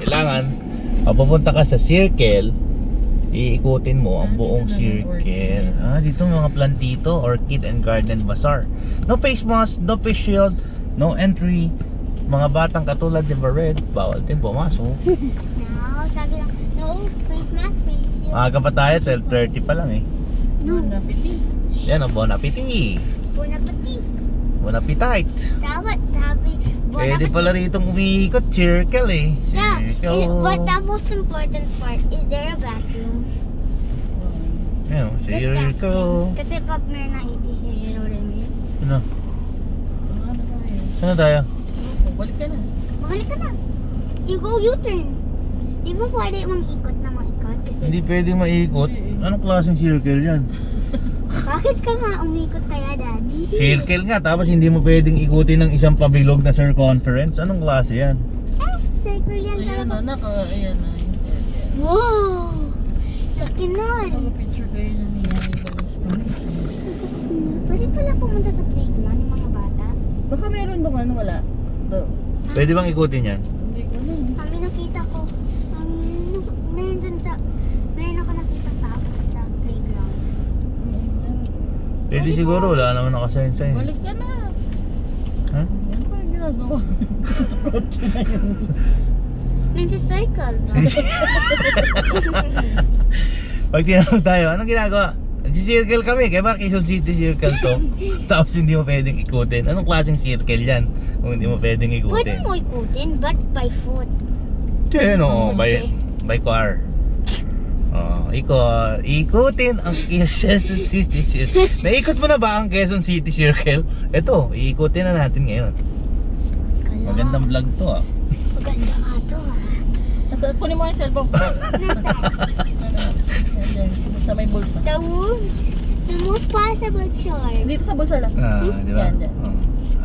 Kailangan, papunta ka sa circle, iikutin mo ang buong circle. Dito mga plantito, orchid and garden bazaar. No face mask, no face shield, no entry. Mga batang katulad ni Barret, bawal din pumasok. No, sabi lang, no face mask, face shield. Maaga pa tayo, 12:30 pa lang eh. No. Bon appetit. Yan o, bon appetit. Bon appetit. Bon appetit. Dapat sabi, bon Pwede appetit. pala rito umiikot, circle eh. Yeah, Circle. but the most important part, is there a bathroom? Yan o, Just circle. bathroom. Kasi pag meron na ibihin, you know what I mean? Ano? Ano na tayo? Saan na tayo? Balik ka na. Bumalik ka na. You go U-turn. Di ba pwede mang ikot na mang ikot? Kasi Hindi pwedeng maikot. Anong klaseng circle yan? bakit ka nga umikot kaya, Daddy? Circle nga, tapos hindi mo pwedeng ikutin ng isang pabilog na circumference. Anong klase yan? Circle yan. Ayan na, ayan na. Yung circle. Wow! Laki nun. Pag-picture kayo na niya. Pwede pala pumunta sa playground yung mga bata. Baka meron doon ano, wala. Pwede bang ikutin yan? Hindi ko alam. Kami nakita ko. Meron dun sa... Meron ako nakita sa playground. Pwede siguro, wala naman nakasign-sign. Balik ka na. Ha? Yan pa yung ginagawa. Kotse na yun. Nagsi-circle ba? Pag tinawag tayo, anong ginagawa? Nagsi-circle kami, kaya ba Quezon City Circle to? Tapos hindi mo pwedeng ikutin. Anong klaseng circle yan? Kung hindi mo pwedeng Pwede ikutin. mo ikutin, but by foot. Diyan o, by car. Ikutin ang Quezon City Circle. Naikot mo na ba ang Quezon City Circle? Ito, iikutin na natin ngayon. Magandang vlog to ah. Maganda nga to Kunin mo yung cellphone ko. Nasaan? Sa may bulsa. The most possible shore. Dito sa bulsa lang. Di ba? Yan.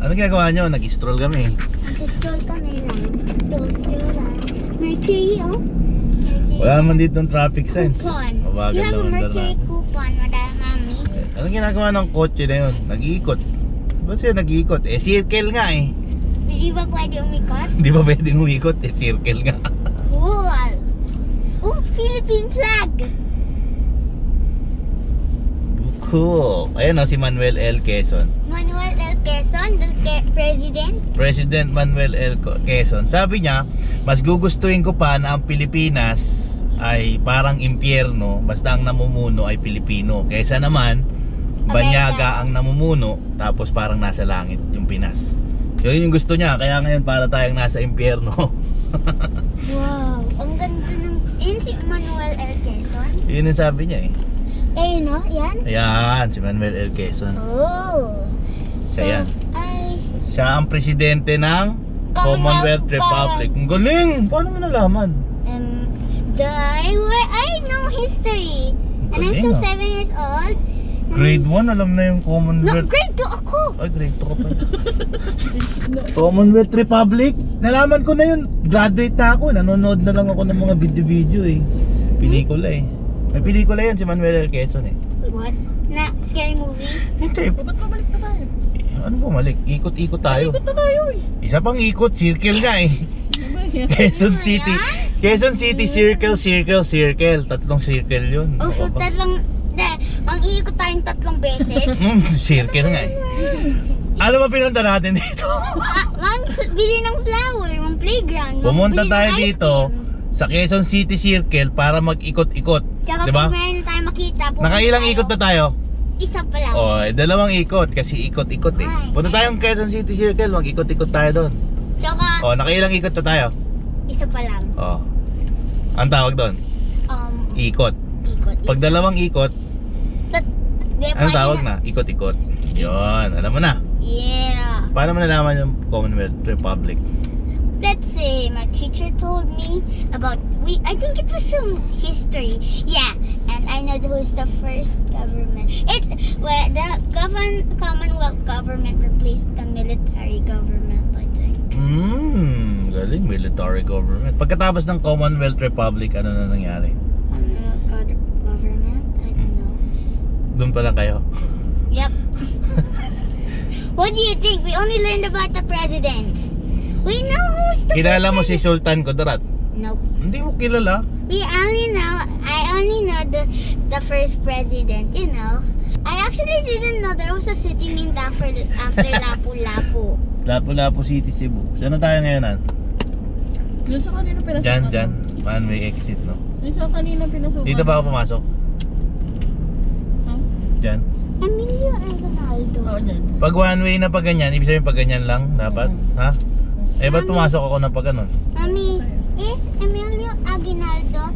Anong ginagawa nyo? Nag-stroll kami. Nag-stroll kami lang. Stroll lang. Mercury, oh. Mercury. Wala naman dito ng traffic signs. Coupon. Mabagal You have a naman Mercury dala. coupon, madam, mami. Anong ginagawa ng kotse na yun? Nag-iikot. Ba't siya nag-iikot? Circle nga eh. Di ba pwede umikot? Di ba pwedeng umikot? Circle nga. Cool. Oh, Philippine flag. Cool. Ayan o, si Manuel L. Quezon. Manuel L. Quezon, the president. President Manuel L. Quezon. Sabi niya, mas gugustuhin ko pa na ang Pilipinas ay parang impyerno basta ang namumuno ay Pilipino. Kaysa naman, banyaga ang namumuno tapos parang nasa langit yung Pinas. Yun yung gusto niya, kaya ngayon para tayong nasa impyerno. Wow, ang ganda ng... Yun si Manuel L. Quezon. Yun yung sabi niya eh. Eh, no? Yan? Ayan, si Manuel L. Quezon. Oh. Siya yan. Ay... Siya ang presidente ng Commonwealth Republic. Ang galing! Paano mo nalaman? I know history. And I'm still 7 years old. Grade 1, alam na yung No, Commonwealth. grade 2 ako. Ay, grade 2 ka pa. Commonwealth Republic. Nalaman ko na yun. Graduate na ako. Nanonood na lang ako ng mga video-video eh. Pelikula eh. May pelikula yan si Manuel L. Quezon eh. What? Na scary movie? Hindi. Ba't bumalik na tayo? Ano bumalik? Ikot-ikot tayo. Ikot na tayo eh. Isa pang ikot. Circle nga eh. Quezon City. Quezon City, circle, circle, circle. Tatlong circle yun. Oh, so tatlong... Ang iikot tayong 3 beses. Circle nga eh. Alam mo pinunta natin dito? Mang bili ng flower, mang playground. Pumunta bili ng tayo ice dito cream. sa Quezon City Circle para mag-ikot-ikot. Tsaka Diba? pag meron tayong makita, pupunta Nakailang tayo. ikot na tayo? Isa pa lang. Oh, dalawang ikot kasi ikot-ikot eh. Ay. Punta tayong Quezon City Circle, mag-ikot-ikot tayo doon. Tsaka, Oh, nakailang ikot na tayo? isa pa lang. Oh. Ang tawag doon? Ikot. Ikot. Pag dalawang ikot, anong tawag na? Ikot-ikot. Yun, alam mo na. Yeah. Paano mo nalaman yung Commonwealth Republic? Let's say my teacher told me about I think it was from history. Yeah, and I know who is the first government. The Commonwealth government replaced the military government, I think. Galing, military government. Pagkatapos ng Commonwealth Republic, ano na nangyari? Commonwealth government? I don't know. Doon pa lang kayo. Yep. What do you think? We only learned about the presidents. We know who's the Kilala mo first si Sultan Kudarat? Nope. Hindi mo kilala? I only know the first president, you know. I actually didn't know there was a city named after Lapu-Lapu. Lapu-Lapu City, Cebu. Saan na tayo ngayon, Nan? Yun sa kanina pinasukan. Dyan. One-way exit, no? Yun sa kanina pinasukan. Dito ba ako pumasok? Huh? Dyan. Emilio Aguinaldo. Oo, dyan. Pag one-way na pag ganyan, ibig sabihin pag ganyan lang, dapat? Ha? Eh, ba't pumasok ako na pag ganun? Mommy, is Emilio Aguinaldo,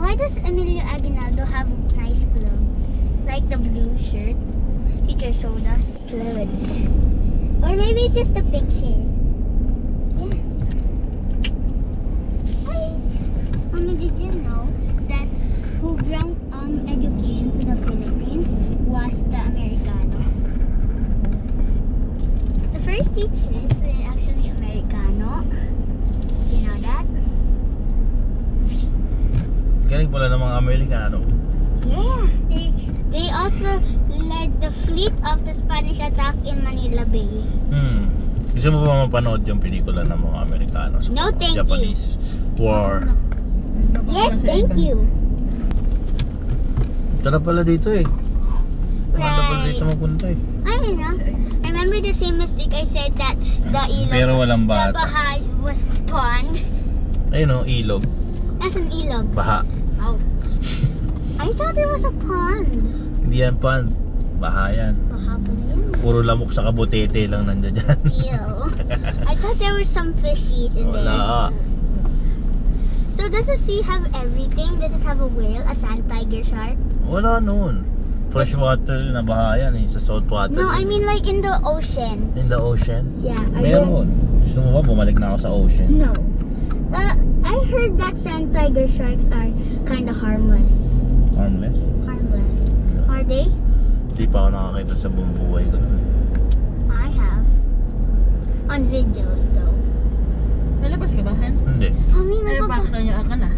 why does Emilio Aguinaldo have nice clothes? Like the blue shirt teacher showed us. Good. Or maybe just a picture. Yeah. Hi. Mommy, did you know that who brought education to the Philippines was the Americano? The first teachers were actually Americano. You know that? Galing pala ng mga Amerikano. Yeah. They also led the fleet of the Spanish attack in Manila Bay. Gusto mo ba mapanood yung pelikula ng mga Amerikano? No, thank you. Japanese War. Yes, thank you. Tara pala dito eh. Maganda pala dito Right. mapunta eh. I know. Remember the same mistake I said that the ilog, Pero walang the bata. baha was pond. Ayun o, ilog. That's an ilog. Baha. Oh. I thought it was a pond. Hindi yan pan. Baha yan. Baha pala yun. Puro lamok sa kabutete lang nandiyan dyan. Ew. I thought there were some fishies in there. Wala. So does the sea have everything? Does it have a whale, a sand tiger, shark? Wala noon. Freshwater na baha yan eh. Sa saltwater. No, I mean like in the ocean. In the ocean? Yeah. Meron. Gusto mo ba bumalik na ako sa ocean? No. I heard that sand tiger sharks are kind of harmless. Harmless? Harmless. Are they? Hindi pa ako nakakita sa buong buhay ko. I have. On videos though. Malabas ka ba, Han? Hindi. Mami, Eh, bakit nyo ka na?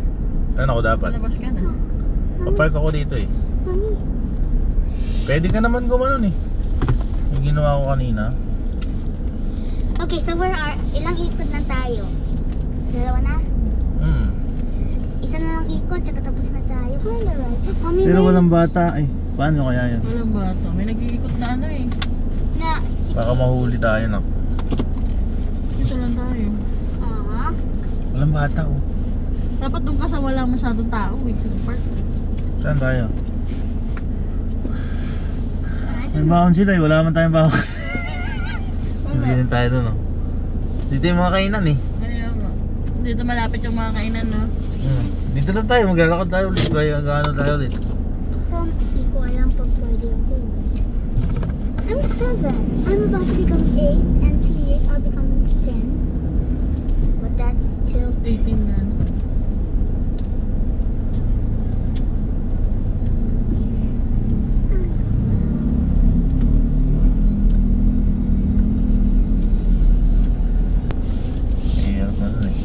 Ano ako dapat? Malabas ka na. Papark ako dito eh. Mami. Pwede ka naman gumanon eh. Yung ginawa ko kanina. Okay, so ilang ikot na tayo? Dalawa na? Isa na lang ikot, tsaka tapos na tayo. We're on the right. Mami, Pero may- walang bata eh. Paano kaya yan? Walang bata. May nag-iikot na ano eh. Na, Baka mahuli tayo na. Dito lang tayo. Walang bata oh. Dapat doon ka sa wala masyadong tao eh. Sa park. Saan tayo? May baon sila eh. Wala man tayong baon. Wala. Hindi tayo doon oh. Dito yung mga kainan eh. Ayun nga. Dito malapit yung mga kainan, no? Dito lang tayo. Maglalakad tayo ulit. Kaya gaano tayo ulit. so, hindi ko alam pag pwede ako. I'm 7. I'm about to become 8, and 2 years I'll become 10. But that's still 18 na. Hirap na dun eh.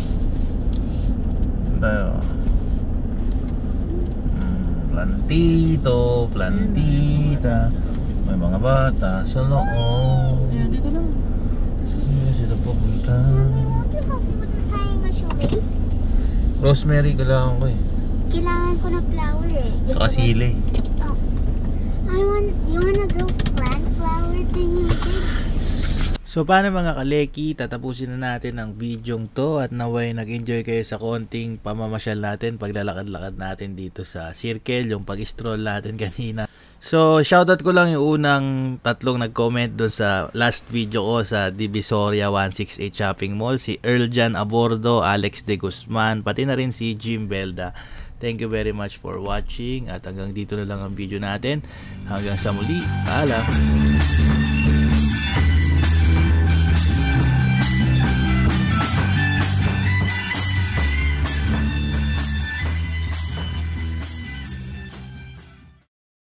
Saan tayo? Plantito, plantita. May mga bata sa loob. Ayun, dito lang. Saan sila pupunta? Mommy, won't you help me with the tying my shoelace? Rosemary kailangan ko eh. Kailangan ko na flower eh. Saka sili. Oh. You wanna go plant flower thingy with it? So paano mga kaleki, tatapusin na natin ang videong to at naway nag-enjoy kayo sa konting pamamasyal natin, paglalakad-lakad natin dito sa circle, yung pag-stroll natin kanina. So shoutout ko lang yung unang tatlong nag-comment doon sa last video ko sa Divisoria 168 Shopping Mall, si Earljan Abordo, Alex De Guzman, pati na rin si Jim Belda. Thank you very much for watching at hanggang dito na lang ang video natin. Hanggang sa muli, paalam!